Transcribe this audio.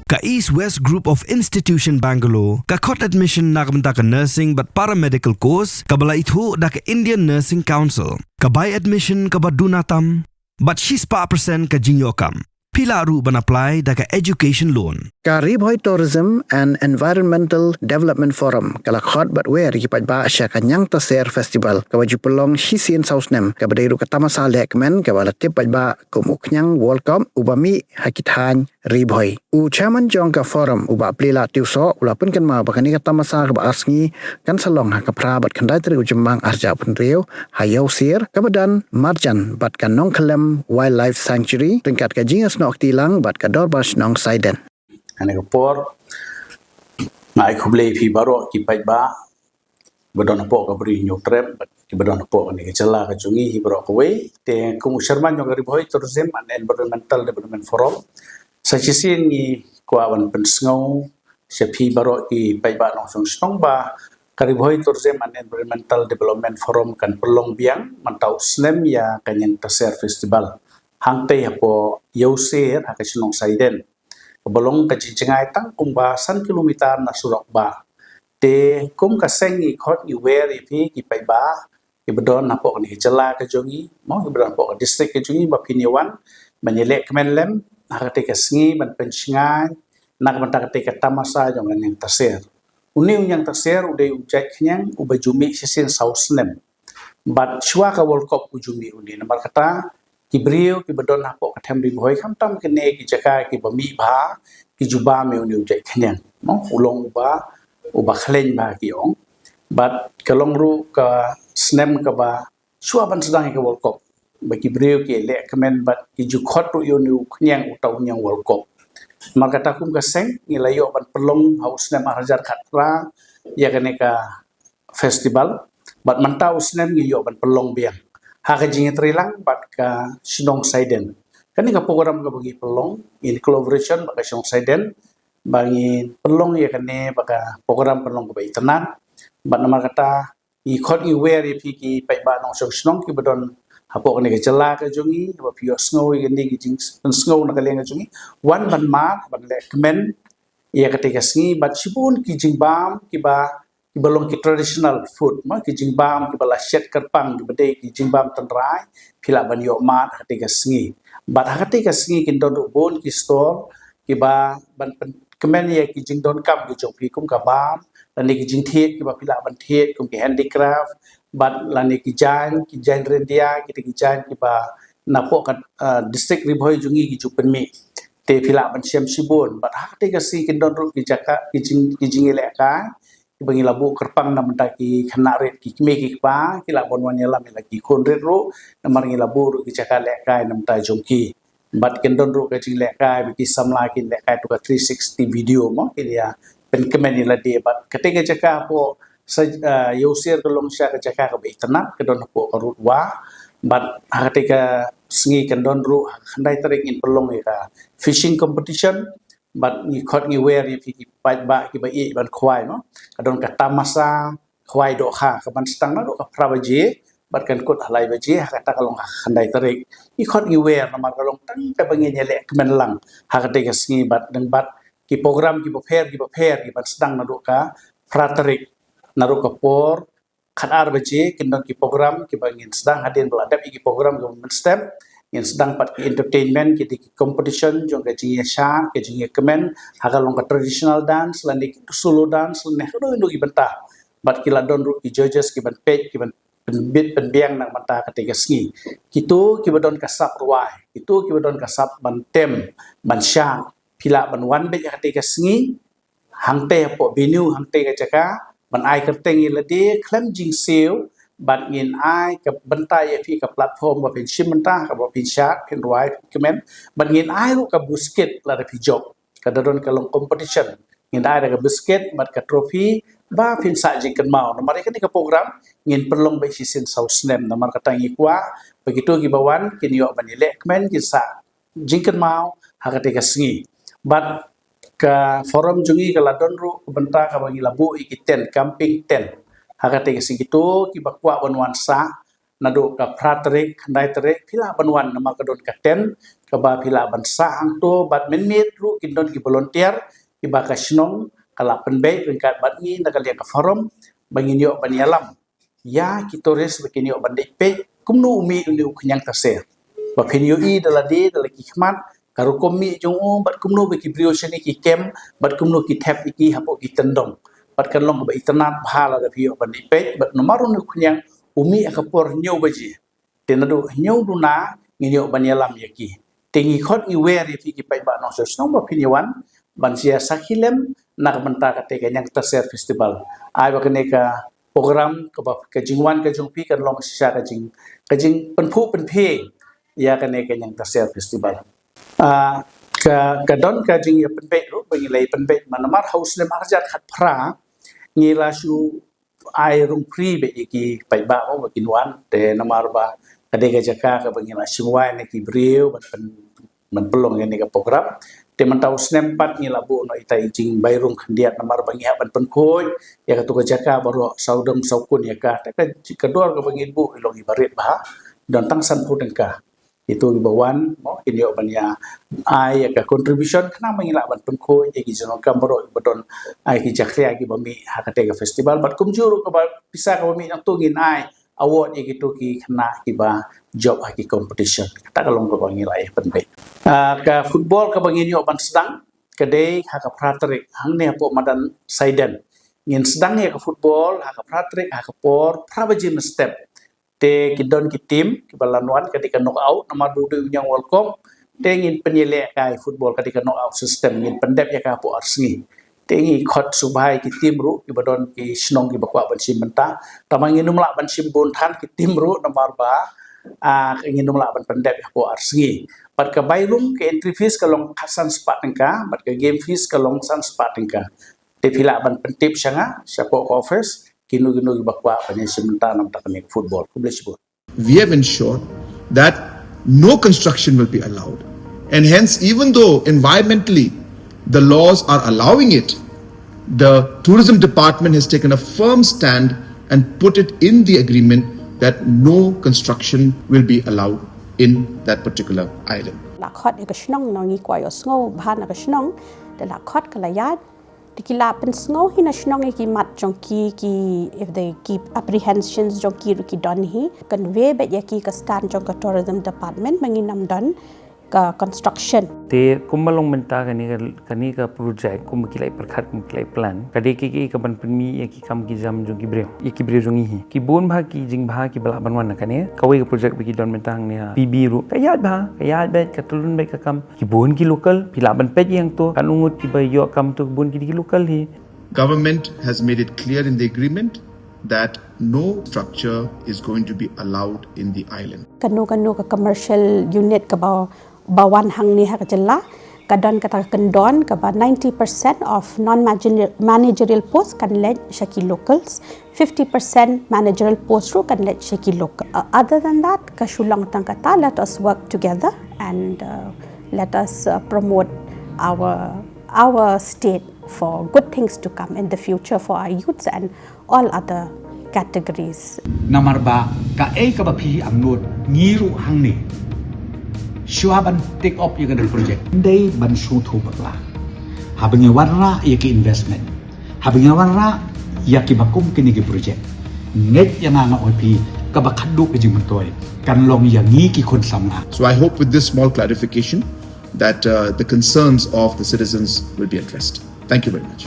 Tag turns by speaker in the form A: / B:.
A: Ka East West Group of Institution Bangalore, ka khot admission nak benta ka nursing but paramedical course, ka bala itu da ka Indian Nursing Council, ka buy admission ka badunatam, but she's pa percent ka jinyokam. Pila ru ban apply da ka education loan.
B: Ka Ribhoy Tourism and Environmental Development Forum kala khot bat wer ki pajba asya ka nyang taser festival ka waju pelong hisin sausnem ka badairu ka tamasa lekmen ka bala tip pajba kumuk nyang World Cup ubami hakithan Ribhoy u chairman jong ka forum uba plila tiuso ulapun kan ma bakani ka tamasa ka asngi kan salong ha ka prabat khandai tri ujemang arja pun riu hayau sir ka badan marjan bat kan nong kelem wildlife sanctuary tingkat ka jingas nok tilang bat ka dorbas nong saiden
C: ane kapor ngai kublei pi baro ki paiba badon po ka bri nyotrem ki badon po ni chala ka chungi hi baro ko we te kum sharman jong Ribhoy Tourism and Environmental Development Forum sa chisin ni kwawan pensngau se pi baro ki paiba nong song ba ka Ribhoy Tourism and Environmental Development Forum kan pelong biang mantau snem ya kanyen taser festival hangte po yauser ha ka sinong saiden balong ka jinjingai tang kumba san kilometer na surok ba te kum ka sengi khot you where if ki pai ba ki bedon na po ni jela ka jongi mo ki bedon po district ka jongi ba piniwan manilek kemenlem na ka ka sengi ban pensingai nak ban ka ka tamasa jong yang taser uniu yang taser udai ujai knyang ubajumi sisin sausnem bat shwa ka World Cup ujumi uni namar kata Kibrio ki bedon hapo kathem Ribhoy kham tam kene ki jaka ki bami bha ki juba me uni ujai khnyan no ulong ba uba khleng ba ki ong but kalong ru ka snem ka ba shua ban sedang ka World Cup ba Kibrio ki le comment but ki ju khot ru uni khnyan utau nyang World Cup maka takum ka seng ni layo ban pelong haus snem arajar khatra ya kene ka festival but mantau snem ni yo ban pelong biang haka jingi trilang bat ka sinong saiden kani ka program ka bagi pelong in collaboration baka sinong saiden bagi pelong ya kane baka program pelong ka itanan bat nama kata i khot i wer i ki pai ba nong sinong ki bedon hapo kane ka jela ka jungi ba pio snow i gandi ki jing snow na ka lenga jungi wan ban ma ban le kmen ya ketika singi bat sibun ki jing bam ki ba ki balong ki traditional food ma ki jingbam ki bala shet kerpang ki bede ki jingbam tanrai phila ban yo mat hatika singi bat hatika singi kin don bon ki store ki ba ban kemen ye ki jingdon kam ki chok pi kum ka bam lan ki jing thiet ki ba phila ban thiet kum ki handicraft bat lan ki jan rendia ki jan ki ba napo ka district Ribhoy jungi ki chupen mi te phila ban siam sibon bat hatika si kin don ru ki jaka ki jing ele ka bagi labu kerpang na mentaki khanaret ki kme ki pa ki la bon wan yala me lagi konret ro namar ngi labu ru ki chaka le kai nam ta jongki bat kendon ru ka chi le kai ki samla ki le kai to ka 360 video mo ki dia pen kemen la de bat ketika chaka po yosir kolong sya ka chaka ka be tanat kedon po ka rut wa bat ketika sngi kendon ru khandai tarik in pelong ka fishing competition but ni khot ni wer ni ki pai ba ki ba i ban khwai no kadon ka tamasa khwai do kha ka ban stang na do ka prabaji bat kan kot halai baji ha kata kalong khandai tarik i khot ni wer na ma kalong tang ka bangi nyele kemen lang ha ka te sngi bat deng bat ki program ki pher ki ban stang na do ka pratarik na do ka por khanar baji kindon ki program ki bangin sedang hadin beladap ki program government step yang sedang pat entertainment kita competition jong ka jingi sha ka jingi kemen hagalong ka traditional dance landi solo dance ne do indo ibenta bat kila don ru ki judges ki ban page ki ban bit penbiang nang mata ketika sngi kitu ki badon kasap ruai itu ki badon kasap ban tem ban sha pila ban wan be ketika sngi hangte po binu hangte ka jaka ban ai kerteng ilade klem jing seo bat ngin ai ka bentai fi ka platform wa pen shimenta ka wa pin chat pen right comment bat ngin ai ru ka busket la da fi job ka dadon ka long competition ngin ai da ka busket bat ka trophy ba pin sa jing kan mau nomor ka ka program ngin perlong ba sisin sausnem nomor ka tangi kwa begitu ki bawan kin yo banile comment ki sa jing kan mau ha ka te ka sngi bat ka forum jungi ka ladon ru benta ka bangi labu ikiten camping tent hakate sigitu ki bakwa banwan sa nado ka pratrik khandai trek pila banwan nama kadon ka ten kaba pila bansa hang to bat menmet ru kindon ki volunteer ki ba ka snong kala penbei ringkat bat ni na kalia ka forum bangin yo banyalam ya kitores begini yo bandai pe kumnu umi uni uknyang taser ba penyo I dalade dalaki khmat karu komi jong bat kumnu be ki brio shani ki kem bat kumnu ki tap ki hapo ki tendong bat kan long ba internet bhala da pio bandai pe bat nomaru ni uknyang umi akapor nyo baji tenado nyo duna nginyo banyalam yaki tingi khot ni weri fi ki pai ba no so snong ba pinyawan bansia sakhilem nak menta kate ka nyang taser festival ai ba kene ka program ka ba ka jingwan ka jong pi kan long sisa ka jing penpu penpe ya kene ka nyang taser festival ka don ka jing ya penpe ru bagi lai penpe manamar house lem arjat khat phra ngila su ai rung pri be ki pai ba o kinwan te namar ba kade ka jaka ka bagi la singwai ne ki brio man pelong ini ka program teman tahu snempat ni labu no itai jing bairung khandiat namar bangi ban penkoi ya ka tu jaka baru saudang saukun ya ka kedua ka bangi bu ilong ibarit bah dan tangsan pudengka itu ibawan mo inyo banya ai ka contribution kana bangi la ban penkoi ya ki jono ka baru badon ai ki jakria ki bami hakate ka festival bat kumjuru ka bisa ka bami nang tungin ai award gitu ki kena kiba job aki competition kata kalong ko bangi lai penpe ka football ka bangi yo ban sedang kedai haka pratrik hang ne po madan saiden ngin sedang ya ka football haka pratrik haka por prabaji step te kidon ki tim ki balanuan ketika knock out nomor 2 yang world cup te ngin penyelek kai football ketika knock out system ngin pendep ya ka po arsi tengi khot subai ki timru ki badon ki snong ki bakwa ban sim menta tamang inum la ban sim bon than ki timru nomor ba inum la ban pendep po arsi pat ka bailum ke entry fees ka long khasan spat engka pat ka game fees ka long san spat engka te pila ban pentip sanga siapo office kinu ki bakwa ban sim menta nam ta kene football publish bo
D: we have ensured that no construction will be allowed, and hence even though environmentally the laws are allowing it, the tourism department has taken a firm stand and put it in the agreement that no construction will be allowed in that particular island.
E: La khot e ka snong no ngi kwa yo sngo bhan ka snong de la khot ka la yat tikila pen sngo hina snong ki mat jong ki if they keep apprehensions jong ki don hi kan we be ya ki ka stand jong ka tourism department manginam don ka construction
F: te kumalong menta kani ka project kum kilai perkhat kum kilai plan kade ki ka ban penmi ya ki kam ki jam jong ki breu jong hi ki bon bha ki jing bha ki bala banwan na kane kawai ka project bi ki don menta hang ne pb ru kayat bet ka tulun bet ka kam ki bon ki local pila ban pet yang to kan ungut ki ba yo kam to bon ki local hi.
D: Government has made it clear in the agreement that no structure is going to be allowed in the island.
E: Kanu ka commercial unit ka bawan hang ni hakajalla kadon kata kendon ka 90% of non-managerial posts kan led shaki locals, 50% managerial posts ru kan led shaki local. Other than that, kashulang tang kata let us work together and let us promote our state for good things to come in the future for our youths and all other categories.
G: Namar ba ka ka ba phi amnot ngiru hang ni Shuaban take up yung ganun project. Hindi bansu to bakla. Habang warra yaki investment. Habang warra yaki bakum kinigi project. Nget yang nga opi kabakaduk ka jing mantoy. Kanlong yangi ki konsama.
D: So I hope with this small clarification that the concerns of the citizens will be addressed. Thank you very much.